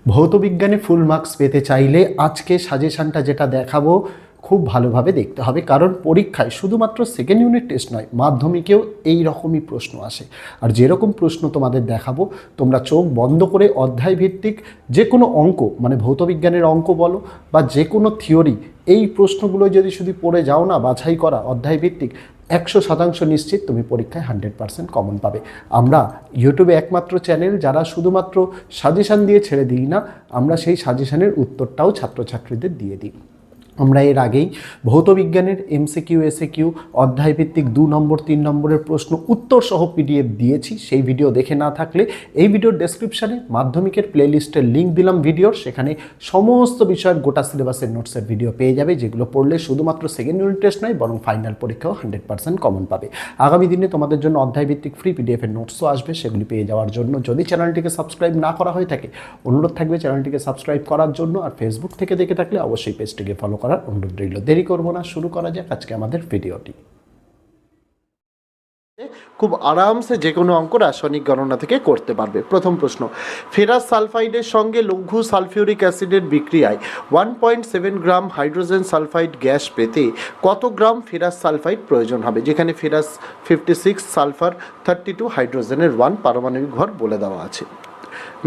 ভৌতবিজ্ঞানে full marks পেতে চাইলে আজকে সাজেশনটা যেটা দেখাবো খুব ভালোভাবে দেখতে হবে, কারণ পরীক্ষায় শুধুমাত্র সেকেন্ড ইউনিট টেস্ট নয়, মাধ্যমিকেও এই রকমই প্রশ্ন আসে। আর যেরকম প্রশ্ন তোমাদের দেখাবো, তোমরা চোখ বন্ধ করে অধ্যায় ভিত্তিক যে কোনো অঙ্ক, মানে ভৌতবিজ্ঞানের অঙ্ক বলো বা যে কোনো থিওরি, এই প্রশ্নগুলো যদি শুধু পড়ে যাও না, বাছাই করা অধ্যায় ভিত্তিক, 100% নিশ্চিত তুমি পরীক্ষায় 100% কমন পাবে। আমরা ইউটিউবে একমাত্র চ্যানেল যারা শুধুমাত্র সাজেশান দিয়ে ছেড়ে দিই না, আমরা সেই সাজেশানের উত্তরটাও ছাত্রছাত্রীদের দিয়ে দিই। আমরা এর আগেই ভৌতবিজ্ঞানের এমসিকিউ এসএকিউ অধ্যায়ভিত্তিক 2 নম্বর 3 নম্বরের প্রশ্ন উত্তর সহ পিডিএফ দিয়েছি। সেই ভিডিও দেখে না থাকলে এই ভিডিওর ডেসক্রিপশানে মাধ্যমিকের প্লেলিস্টের লিঙ্ক দিলাম ভিডিওর, সেখানে সমস্ত বিষয়ের গোটা সিলেবাসের নোটসের ভিডিও পেয়ে যাবে, যেগুলো পড়লে শুধুমাত্র সেকেন্ড ইউনিট টেস্ট নয় বরং ফাইনাল পরীক্ষাও 100% কমন পাবে। আগামী দিনে তোমাদের জন্য অধ্যায়ভিত্তিক ফ্রি পিডিএফের নোটসও আসবে, সেগুলি পেয়ে যাওয়ার জন্য যদি চ্যানেলটিকে সাবস্ক্রাইব না করা হয়ে থাকে, অনুরোধ থাকবে চ্যানেলটিকে সাবস্ক্রাইব করার জন্য। আর ফেসবুক থেকে দেখে থাকলে অবশ্যই পেজটিকে ফলো করার অনুরোধ রইল। দেরি করব না, শুরু করা যাক আজকে আমাদের ভিডিওটি। খুব আরামসে যে কোনো অঙ্ক রাসায়নিক গণনা থেকে করতে পারবে। প্রথম প্রশ্ন, ফেরাস সালফাইডের সঙ্গে লঘু সালফিউরিক অ্যাসিডের বিক্রিয়ায় 1.7 গ্রাম হাইড্রোজেন সালফাইড গ্যাস পেতে কত গ্রাম ফেরাস সালফাইড প্রয়োজন হবে? যেখানে ফেরাস 56, সালফার 32, হাইড্রোজেনের 1 পারমাণবিক ভর বলে দেওয়া আছে।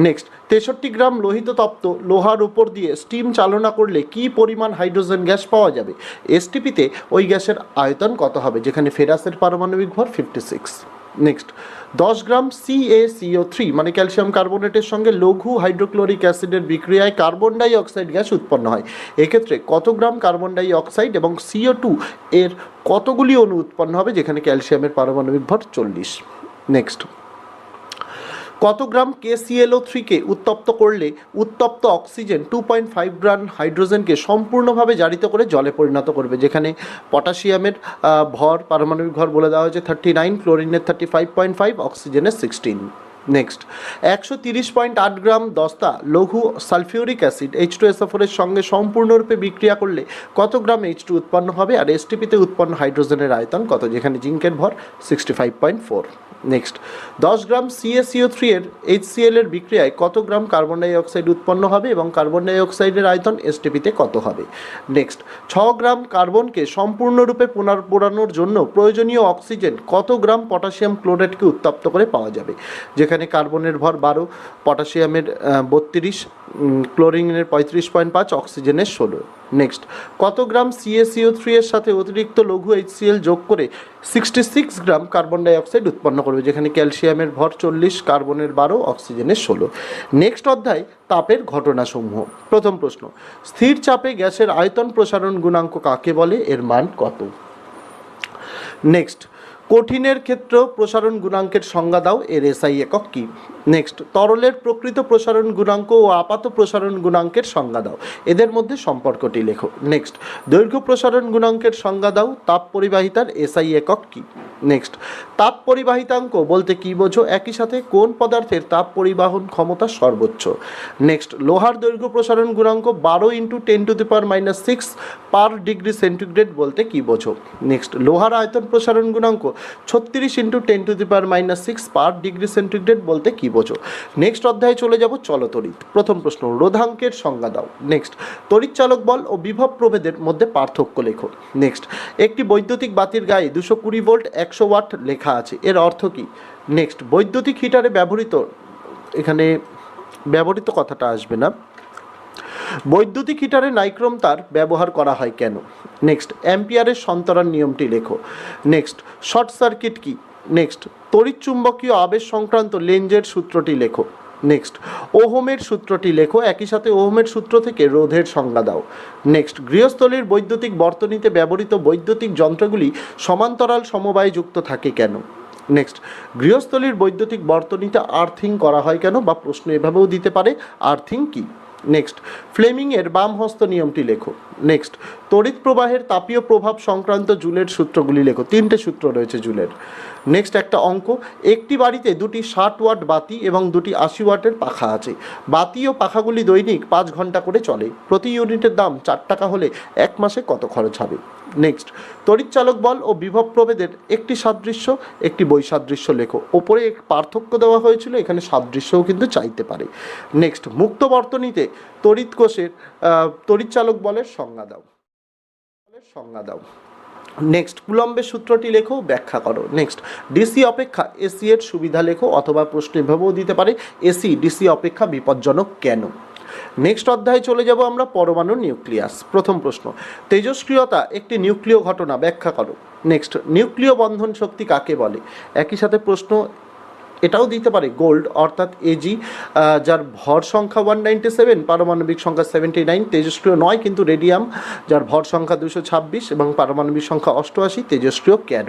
নেক্সট, 63 গ্রাম লোহিত তপ্ত লোহার উপর দিয়ে স্টিম চালনা করলে কি পরিমাণ হাইড্রোজেন গ্যাস পাওয়া যাবে? এসটিপিতে ওই গ্যাসের আয়তন কত হবে? যেখানে ফেরাসের পারমাণবিক ভর 56। নেক্সট, 10 গ্রাম CaCO3 মানে ক্যালসিয়াম কার্বনেটের সঙ্গে লঘু হাইড্রোক্লোরিক অ্যাসিডের বিক্রিয়ায় কার্বন ডাই অক্সাইড গ্যাস উৎপন্ন হয়। এক্ষেত্রে কত গ্রাম কার্বন ডাই অক্সাইড এবং CO2 এর কতগুলি অণু উৎপন্ন হবে? যেখানে ক্যালসিয়ামের পারমাণবিক ভর 40। নেক্সট, কত গ্রাম KClO3কে উত্তপ্ত করলে উত্তপ্ত অক্সিজেন 2.5 গ্রাম হাইড্রোজেনকে সম্পূর্ণভাবে জারিত করে জলে পরিণত করবে? যেখানে পটাশিয়ামের ভর পারমাণবিক ভর বলে দেওয়া হয়েছে 39, ক্লোরিনের 35.5, অক্সিজেনের 16। নেক্সট, 130.8 গ্রাম দস্তা লঘু সালফিউরিক অ্যাসিড H2SO4 এর সঙ্গে সম্পূর্ণরূপে বিক্রিয়া করলে কত গ্রাম H2 উৎপন্ন হবে? আর এসটিপিতে উৎপন্ন হাইড্রোজেনের আয়তন কত? যেখানে জিঙ্কের ভর 65.4। নেক্সট, 10 গ্রাম CaCO3 এর HCl এর বিক্রিয়ায় কত গ্রাম কার্বন ডাই অক্সাইড উৎপন্ন হবে এবং কার্বন ডাই অক্সাইডের আয়তন এসটিপিতে কত হবে? নেক্সট, 6 গ্রাম কার্বনকে সম্পূর্ণরূপে পুনর্পোড়ানোর জন্য প্রয়োজনীয় অক্সিজেন কত গ্রাম পটাশিয়াম ক্লোরাইডকে উত্তপ্ত করে পাওয়া যাবে? যেখানে কার্বনের ভর 12, পটাশিয়ামের 32, ক্লোরিনের 35.5, অক্সিজেনের 16। নেক্সট, কত গ্রাম CaCO3 এর সাথে অতিরিক্ত লঘু HCl যোগ করে 66 গ্রাম কার্বন ডাই অক্সাইড উৎপন্ন করবে? যেখানে ক্যালসিয়ামের ভর 40, কার্বনের 12, অক্সিজেনের 16। নেক্সট অধ্যায়, তাপের ঘটনাসমূহ। প্রথম প্রশ্ন, স্থির চাপে গ্যাসের আয়তন প্রসারণ গুণাঙ্ক কাকে বলে? এর মান কত? নেক্সট, কঠিনের ক্ষেত্র প্রসারণ গুণাঙ্কের সংজ্ঞা দাও, এর এসআই একক কী? নেক্সট, তরলের প্রকৃত প্রসারণ গুণাঙ্ক ও আপাত প্রসারণ গুণাঙ্কের সংজ্ঞা দাও, এদের মধ্যে সম্পর্কটি লেখো। নেক্সট, দৈর্ঘ্য প্রসারণ গুণাঙ্কের সংজ্ঞা দাও, তাপ পরিবাহিতার এসআই একক কী? নেক্সট, তাপ পরিবাহিতাঙ্ক বলতে কী বোঝো? একই সাথে কোন পদার্থের তাপ পরিবাহন ক্ষমতা সর্বোচ্চ? নেক্সট, লোহার দৈর্ঘ্য প্রসারণ গুণাঙ্ক 12 × 10⁻⁶ পার ডিগ্রি সেন্টিগ্রেড বলতে কী বোঝো? নেক্সট, লোহার আয়তন প্রসারণ গুণাঙ্ক 36 × 10⁻⁶ পার ডিগ্রি সেন্টিগ্রেড বলতে কী বোঝো? নেক্সট অধ্যায়ে চলে যাব, চলো তড়িৎ। প্রথম প্রশ্ন, রোধাঙ্কের সংজ্ঞা দাও। নেক্সট, তড়িৎচালক বল ও বিভব প্রভেদের মধ্যে পার্থক্য লেখো। নেক্সট, একটি বৈদ্যুতিক বাতির গায়ে 220 ভোল্ট 100 ওয়াট লেখা আছে, এর অর্থ কী? নেক্সট, বৈদ্যুতিক হিটারে এখানে ব্যবহৃত কথাটা আসবে না। বৈদ্যুতিক হিটারে নাইক্রোম তার ব্যবহার করা হয় কেন? নেক্সট, অ্যাম্পিয়ারের সন্তরণ নিয়মটি লেখো। নেক্সট, শর্ট সার্কিট কি? নেক্সট, তড়িৎ চুম্বকীয় আবেশ সংক্রান্ত লেঞ্জের সূত্রটি লেখো। নেক্সট, ওহমের সূত্রটি লেখো, একই সাথে ওহমের সূত্র থেকে রোধের সংজ্ঞা দাও। নেক্সট, গৃহস্থলীর বৈদ্যুতিক বর্তনীতে ব্যবহৃত বৈদ্যুতিক যন্ত্রগুলি সমান্তরাল সমবায়ে যুক্ত থাকে কেন? নেক্সট, গৃহস্থলীর বৈদ্যুতিক বর্তনীতে আর্থিং করা হয় কেন? বা প্রশ্ন এভাবেও দিতে পারে, আর্থিং কি? নেক্সট, ফ্লেমিংয়ের বাম হস্ত নিয়মটি লেখো। নেক্সট, তড়িৎ প্রবাহের তাপীয় প্রভাব সংক্রান্ত জুলের সূত্রগুলি লেখো। 3টে সূত্র রয়েছে জুলের। নেক্সট, একটা অঙ্ক, একটি বাড়িতে 2টি 60 ওয়াট বাতি এবং 2টি 80 ওয়াটের পাখা আছে। বাতি ও পাখাগুলি দৈনিক 5 ঘন্টা করে চলে। প্রতি ইউনিটের দাম 4 টাকা হলে 1 মাসে কত খরচ হবে? নেক্সট, তড়িৎচালক বল ও বিভব প্রভেদের একটি সাদৃশ্য একটি বৈসাদৃশ্য লেখো। ওপরে পার্থক্য দেওয়া হয়েছিল, এখানে সাদৃশ্যও কিন্তু চাইতে পারে। নেক্সট, মুক্ত বর্তনীতে তড়িৎ কোষের তড়িৎচালক বলের সংজ্ঞা দাও। নেক্সট, কুলম্বের সূত্রটি লেখো, ব্যাখ্যা করো। নেক্সট, ডিসি অপেক্ষা এসি এর সুবিধা লেখো, অথবা প্রশ্ন এভাবেও দিতে পারে, এসি ডিসি অপেক্ষা বিপজ্জনক কেন। নেক্সট অধ্যায়ে চলে যাব আমরা পরমাণু নিউক্লিয়াস। প্রথম প্রশ্ন, তেজস্ক্রিয়তা একটি নিউক্লিয় ঘটনা, ব্যাখ্যা করো। নেক্সট, নিউক্লিয় বন্ধন শক্তি কাকে বলে। একই সাথে প্রশ্ন এটাও দিতে পারে, গোল্ড অর্থাৎ এজি, যার ভর সংখ্যা 197, পারমাণবিক সংখ্যা 79, তেজস্ক্রিয় নয় কিন্তু রেডিয়াম, যার ভর সংখ্যা 226 এবং পারমাণবিক সংখ্যা 88, তেজস্ক্রিয় কেন।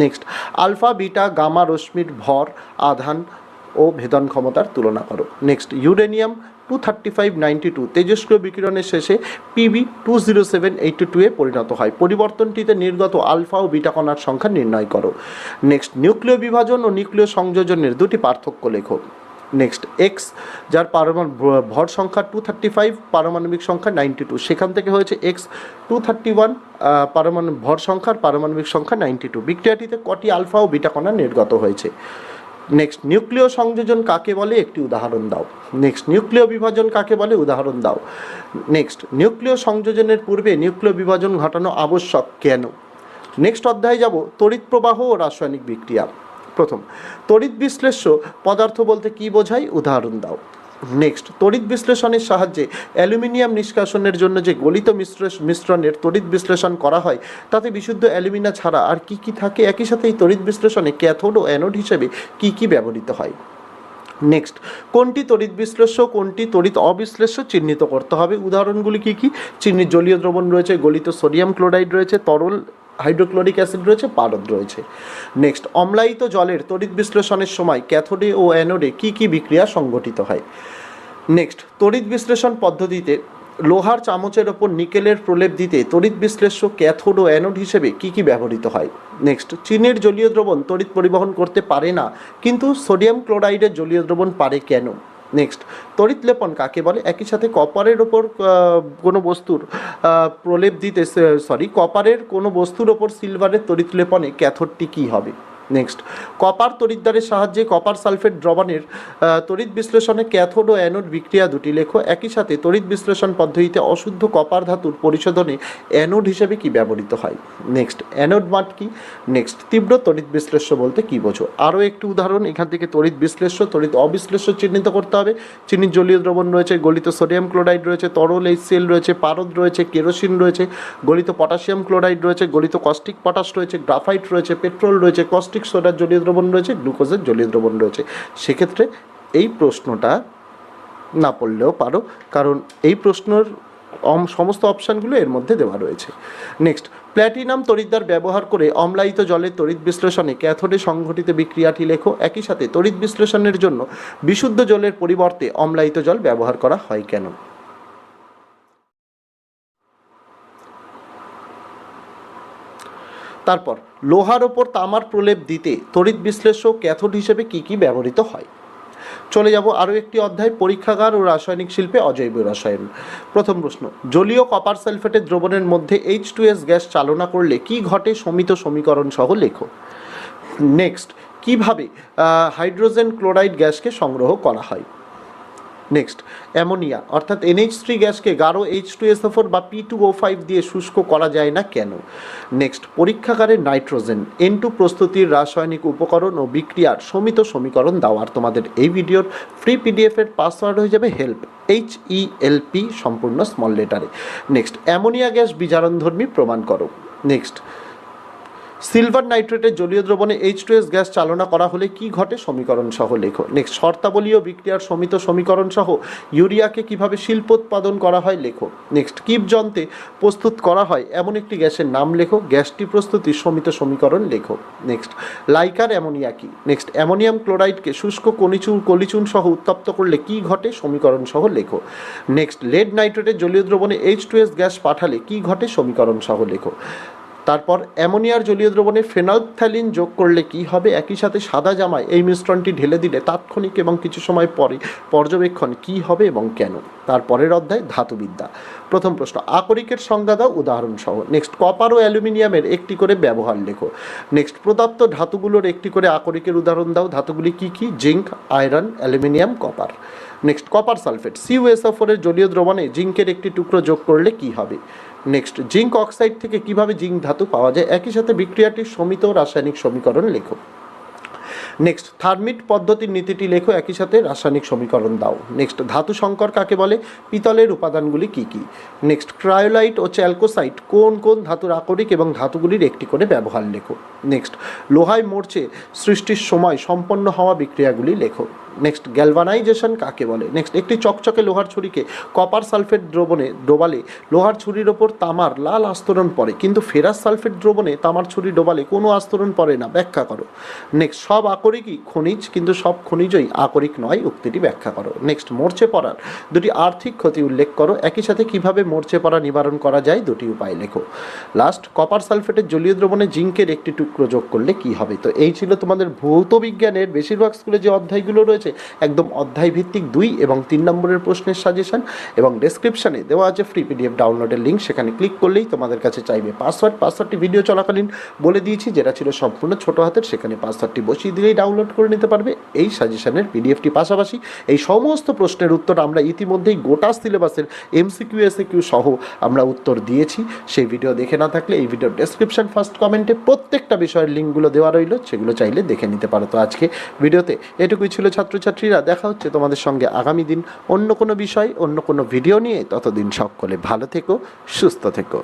নেক্সট, আলফা বিটা গামা রশ্মির ভর, আধান ও ভেদন ক্ষমতার তুলনা করো। নেক্সট, ইউরেনিয়াম 23592 তেজস্ক্রিয় বিকিরণের শেষে পিবি 20782 এ পরিণত হয়। পরিবর্তনটিতে নির্গত আলফা ও বিটা কণার সংখ্যা নির্ণয় করো। নেক্সট, নিউক্লিয় বিভাজন ও নিউক্লিয় সংযোজনের দুটি পার্থক্য লেখো। নেক্সট, এক্স যার ভর সংখ্যা 235, পারমাণবিক সংখ্যা 92, সেখান থেকে হয়েছে এক্স 231, ভর সংখ্যার পারমাণবিক সংখ্যা 92। বিক্রিয়াটিতে কটি আলফা ও বিটা কণা নির্গত হয়েছে। নেক্সট, নিউক্লিয় সংযোজন কাকে বলে, একটি উদাহরণ দাও। নেক্সট, নিউক্লিয় বিভাজন কাকে বলে, উদাহরণ দাও। নেক্সট, নিউক্লিয় সংযোজনের পূর্বে নিউক্লিয় বিভাজন ঘটানো আবশ্যক কেন। নেক্সট অধ্যায়ে যাব তড়িৎ প্রবাহ ও রাসায়নিক বিক্রিয়া। প্রথম, তড়িৎ বিশ্লেষ্য পদার্থ বলতে কি বোঝায়, উদাহরণ দাও। নেক্সট, তড়িৎ বিশ্লেষণের সাহায্যে অ্যালুমিনিয়াম নিষ্কাশনের জন্য যে গলিত মিশ্রণের তড়িৎ বিশ্লেষণ করা হয় তাতে বিশুদ্ধ অ্যালুমিনা ছাড়া আর কি কি থাকে। একই সাথে এই তড়িৎ বিশ্লেষণে ক্যাথোড ও অ্যানোড হিসেবে কি কি ব্যবহৃত হয়। নেক্সট, কোনটি তড়িৎ বিশ্লেষ্য কোনটি তড়িৎ অবিশ্লেষ্য চিহ্নিত করতে হবে। উদাহরণগুলি কি কি, চিনির জলীয় দ্রবণ রয়েছে, গলিত সোডিয়াম ক্লোরাইড রয়েছে, তরল হাইড্রোক্লোরিক অ্যাসিড রয়েছে, পারদ রয়েছে। নেক্সট, অম্লায়িত জলের তড়িৎ বিশ্লেষণের সময় ক্যাথোডে ও অ্যানোডে কি কি বিক্রিয়া সংঘটিত হয়। নেক্সট, তড়িৎ বিশ্লেষণ পদ্ধতিতে লোহার চামচের ওপর নিকেলের প্রলেপ দিতে তড়িৎ বিশ্লেষ্য ক্যাথোড ও অ্যানোড হিসেবে কি কি ব্যবহৃত হয়। নেক্সট, চিনির জলীয় দ্রবণ তড়িৎ পরিবহন করতে পারে না কিন্তু সোডিয়াম ক্লোরাইডের জলীয় দ্রবণ পারে কেন। নেক্সট, তড়িৎ লেপন কাকে বলে। একই সাথে কপারের ওপর কোনো বস্তুর প্রলেপ দিতে কপারের কোনো বস্তুর ওপর সিলভারের তড়িৎ লেপনে ক্যাথোডটি কী হবে। নেক্সট, কপার তড়িৎদ্বারের সাহায্যে কপার সালফেট দ্রবণের তড়িৎ বিশ্লেষণে ক্যাথোড ও অ্যানোড বিক্রিয়া দুটি লেখো। একই সাথে তড়িৎ বিশ্লেষণ পদ্ধতিতে অশুদ্ধ কপার ধাতুর পরিশোধনে অ্যানোড হিসেবে কি ব্যবহৃত হয়। নেক্সট, অ্যানোড মাঠ কি। নেক্সট, তীব্র তড়িৎ বিশ্লেষ্য বলতে কি বোঝো। আরও একটি উদাহরণ, এখান থেকে তড়িৎ বিশ্লেষ্য তড়িৎ অবিশ্লেষ্য চিহ্নিত করতে হবে। চিনির জলীয় দ্রবণ রয়েছে, গলিত সোডিয়াম ক্লোরাইড রয়েছে, তরল HCl রয়েছে, পারদ রয়েছে, কেরোসিন রয়েছে, গলিত পটাশিয়াম ক্লোরাইড রয়েছে, গলিত কস্টিক পটাশ রয়েছে, গ্রাফাইট রয়েছে, পেট্রোল রয়েছে, কস্টিক সোডার জলীয় দ্রবণ রয়েছে, গ্লুকোজের জলীয় দ্রবণ রয়েছে। সেক্ষেত্রে এই প্রশ্নটা না পড়লেও পারো, কারণ এই প্রশ্নের সমস্ত অপশানগুলো এর মধ্যে দেওয়া রয়েছে। নেক্সট, প্ল্যাটিনাম তড়িৎদ্বার ব্যবহার করে অম্লায়িত জলের তড়িৎ বিশ্লেষণে ক্যাথোডে সংঘটিত বিক্রিয়াটি লেখো। একই সাথে তড়িৎ বিশ্লেষণের জন্য বিশুদ্ধ জলের পরিবর্তে অম্লায়িত জল ব্যবহার করা হয় কেন। তারপর, লোহার ওপর তামার প্রলেপ দিতে তড়িৎ বিশ্লেষ্য ক্যাথোড হিসেবে কি কি ব্যবহৃত হয়। চলে যাব আরও একটি অধ্যায়, পরীক্ষাগার ও রাসায়নিক শিল্পে অজৈব রসায়ন। প্রথম প্রশ্ন, জলীয় কপার সালফেটের দ্রবণের মধ্যে H2S গ্যাস চালনা করলে কি ঘটে সমিত সমীকরণ সহ লেখো। নেক্সট, কিভাবে হাইড্রোজেন ক্লোরাইড গ্যাসকে সংগ্রহ করা হয়। নেক্সট, অ্যামোনিয়া অর্থাৎ NH3 গ্যাসকে গাঢ় H2SO4 বা P2O5 দিয়ে শুষ্ক করা যায় না কেন। নেক্সট, পরীক্ষাগারে নাইট্রোজেন N2 প্রস্তুতির রাসায়নিক উপকরণ ও বিক্রিয়ার সমিত সমীকরণ দাও। আর তোমাদের এই ভিডিওর ফ্রি PDF এর পাসওয়ার্ড হয়ে যাবে হেল্প, HELP সম্পূর্ণ স্মল লেটারে। নেক্সট, অ্যামোনিয়া গ্যাস বিজারণধর্মী প্রমাণ করো। নেক্সট, সিলভার নাইট্রেটের জলীয় দ্রবণে H2S গ্যাস চালনা করা হলে কি ঘটে সমীকরণ সহ লেখো। নেক্সট, শর্তাবলীয় বিক্রিয়ার সমিত সমীকরণ সহ ইউরিয়াকে কিভাবে শিল্পোৎপাদন করা হয় লেখো। নেক্সট, কিপ যন্ত্রে প্রস্তুত করা হয় এমন একটি গ্যাসের নাম লেখো। গ্যাসটি প্রস্তুতির সমিত সমীকরণ লেখো। নেক্সট, লাইকার অ্যামোনিয়া কি। নেক্সট, অ্যামোনিয়াম ক্লোরাইডকে শুষ্ক কলিচুন সহ উত্তপ্ত করলে কি ঘটে সমীকরণ সহ লেখো। নেক্সট, লেড নাইট্রেটের জলীয় দ্রবণে H2S গ্যাস পাঠালে কি ঘটে সমীকরণ সহ লেখো। তারপর অ্যামোনিয়ার জলীয় দ্রবণে ফেনলফথ্যালিন যোগ করলে কি হবে, একই সাথে সাদা জামায় এই মিশ্রণটি ঢেলে দিলে তাৎক্ষণিক এবং কিছু সময় পরে পর্যবেক্ষণ কি হবে এবং কেন। তারপরের অধ্যায় ধাতুবিদ্যা। প্রথম প্রশ্ন, আকরিকের সংজ্ঞা দাও উদাহরণ সহ। নেক্সট, কপার ও অ্যালুমিনিয়ামের একটি করে ব্যবহার লেখো। নেক্সট, প্রদত্ত ধাতুগুলোর একটি করে আকরিকের উদাহরণ দাও। ধাতুগুলি কি কি? Zinc, iron, aluminium, copper. Next, copper sulphate CuSO4 এর জলীয় দ্রবণে জিঙ্কের একটি টুকরো যোগ করলে কি হবে। নেক্সট, জিঙ্ক অক্সাইড থেকে কিভাবে জিঙ্ক ধাতু পাওয়া যায়, একই সাথে বিক্রিয়াটির সমিত রাসায়নিক সমীকরণ লেখো। নেক্সট, থার্মিট পদ্ধতির নীতিটি লেখো, একই সাথে রাসায়নিক সমীকরণ দাও। নেক্সট, ধাতু সংকর কাকে বলে, পিতলের উপাদানগুলি কি কি। নেক্সট, ক্রায়োলাইট ও চ্যালকোসাইট কোন কোন ধাতুর আকরিক এবং ধাতুগুলির একটি করে ব্যবহার লেখো। নেক্সট, লোহায় মরচে সৃষ্টির সময় সম্পন্ন হওয়া বিক্রিয়াগুলি লেখো। নেক্সট, গ্যালভানাইজেশন কাকে বলে। নেক্সট, একটি চকচকে লোহার ছুরিকে কপার সালফেট দ্রবণে ডোবালে লোহার ছুরির ওপর তামার লাল আস্তরণ পড়ে, কিন্তু ফেরাস সালফেট দ্রবণে তামার ছুরি ডোবালে কোনো আস্তরণ পড়ে না, ব্যাখ্যা করো। নেক্সট, সব আকরিকই খনিজ কিন্তু সব খনিজই আকরিক নয়, উক্তিটি ব্যাখ্যা করো। নেক্সট, মরচে পড়ার দুটি আর্থিক ক্ষতি উল্লেখ করো, একই সাথে কিভাবে মরচে পড়া নিবারণ করা যায় দুটি উপায় লেখো। লাস্ট, কপার সালফেটের জলীয় দ্রবণে জিঙ্কের একটি টুকরো যোগ করলে কি হবে। তো এই ছিল তোমাদের ভৌত বিজ্ঞানের বেশিরভাগ স্কুলে যে অধ্যায়গুলো রয়েছে একদম অধ্যায় ভিত্তিক 2 এবং 3 নম্বরের প্রশ্নের সাজেশন, এবং ডেসক্রিপশনে দেওয়া আছে ফ্রি PDF ডাউনলোডের লিঙ্ক, সেখানে ক্লিক করলেই তোমাদের কাছে চাইবে পাসওয়ার্ডটি ভিডিও চলাকালীন বলে দিয়েছি, যেটা ছিল সম্পূর্ণ ছোট হাতের, সেখানে পাসওয়ার্ডটি বসিয়ে দিলেই ডাউনলোড করে নিতে পারবে এই সাজেশনের PDFটি। পাশাপাশি এই সমস্ত প্রশ্নের উত্তর আমরা ইতিমধ্যেই গোটা সিলেবাসের MCQ SAQ সহ আমরা উত্তর দিয়েছি। সেই ভিডিও দেখে না থাকলে এই ভিডিওর ডেসক্রিপশন ফার্স্ট কমেন্টে প্রত্যেকটা বিষয়ের লিঙ্কগুলো দেওয়া রইল, সেগুলো চাইলে দেখে নিতে পারো। তো আজকে ভিডিওতে এটুকুই ছিল ছাত্রছাত্রীরা, দেখা হচ্ছে তোমাদের সঙ্গে আগামী দিন অন্য কোনো বিষয় অন্য কোনো ভিডিও নিয়ে। ততদিন সকলে ভালো থেকো, সুস্থ থেকো।